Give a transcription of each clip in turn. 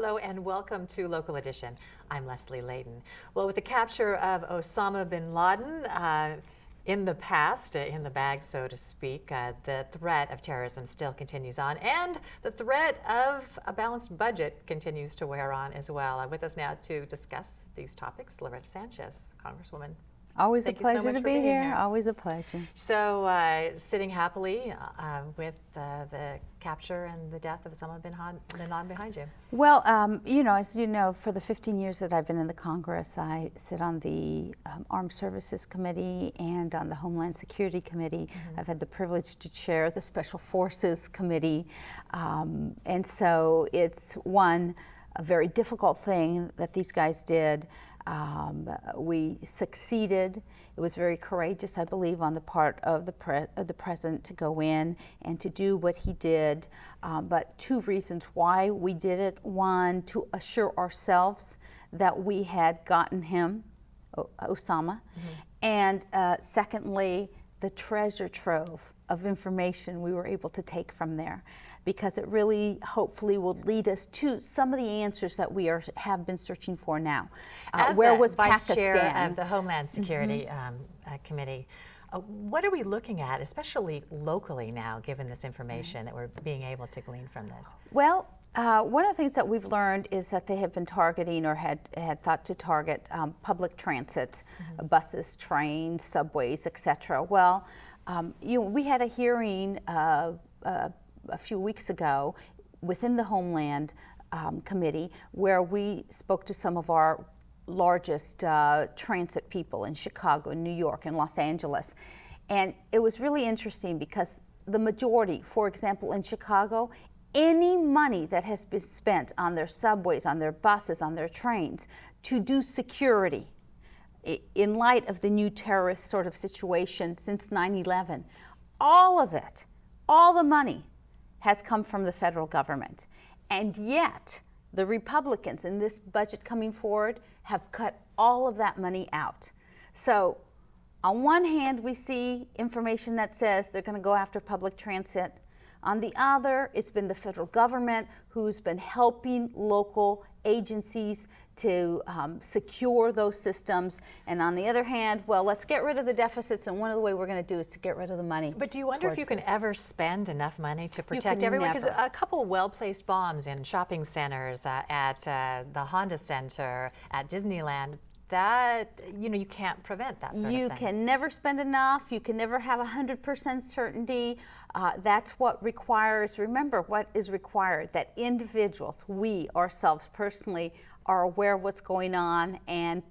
Hello and welcome to Local Edition. I'm Leslie Leyton. Well, with the capture of Osama bin Laden in the past, in the bag, so to speak, the threat of terrorism still continues on, and the threat of a balanced budget continues to wear on as well. With us now to discuss these topics, Loretta Sanchez, Congresswoman. Always Thank a pleasure you so much to for be being here. Always a pleasure. So, sitting happily with the capture and the death of Osama bin Laden behind you. Well, as you know, for the 15 years that I've been in the Congress, I sit on the Armed Services Committee and on the Homeland Security Committee. Mm-hmm. I've had the privilege to chair the Special Forces Committee. And so it's a very difficult thing that these guys did. We succeeded. It was very courageous, I believe, on the part of the president to go in and to do what he did. But two reasons why we did it. One, to assure ourselves that we had gotten him, Osama. Mm-hmm. And secondly, the treasure trove of information we were able to take from there, because it really hopefully will lead us to some of the answers that we have been searching for now. Where was Vice Pakistan? Chair of the Homeland Security Committee, what are we looking at, especially locally now, given this information that we're being able to glean from this? Well, one of the things that we've learned is that they have been targeting or had thought to target public transit, buses, trains, subways, etc. Well, we had a hearing a few weeks ago within the Homeland Committee where we spoke to some of our largest transit people in Chicago, New York, and Los Angeles. And it was really interesting because the majority, for example, in Chicago, any money that has been spent on their subways, on their buses, on their trains to do security in light of the new terrorist sort of situation since 9/11, all of it, all the money has come from the federal government. And yet, the Republicans in this budget coming forward have cut all of that money out. So, on one hand, we see information that says they're going to go after public transit. On the other, it's been the federal government who's been helping local agencies to secure those systems. And on the other hand, well, let's get rid of the deficits, and one of the ways we're going to do is to get rid of the money. But do you wonder if you can ever spend enough money to protect everyone? Because a couple well-placed bombs in shopping centers, at the Honda Center, at Disneyland, that, you can't prevent that sort of thing. You can never spend enough. You can never have 100% certainty. That's what requires, remember what is required, that individuals, we ourselves personally, are aware of what's going on and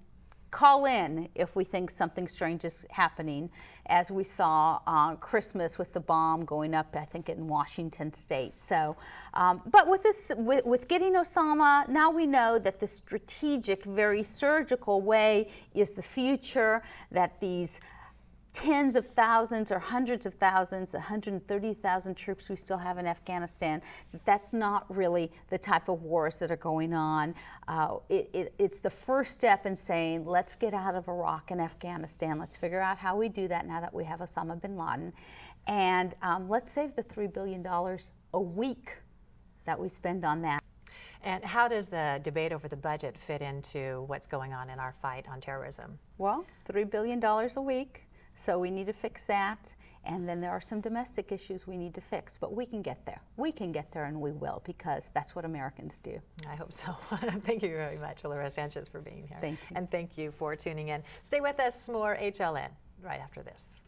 call in if we think something strange is happening, as we saw on Christmas with the bomb going up, I think, in Washington State. So, but with getting Osama, now we know that the strategic, very surgical way is the future, that these tens of thousands or hundreds of thousands, 130,000 troops we still have in Afghanistan, that's not really the type of wars that are going on. It's the first step in saying, let's get out of Iraq and Afghanistan. Let's figure out how we do that now that we have Osama bin Laden. And let's save the $3 billion a week that we spend on that. And how does the debate over the budget fit into what's going on in our fight on terrorism? Well, $3 billion a week. So we need to fix that, and then there are some domestic issues we need to fix, but we can get there. We can get there, and we will, because that's what Americans do. I hope so. Thank you very much, Loretta Sanchez, for being here. Thank you. And thank you for tuning in. Stay with us, more HLN right after this.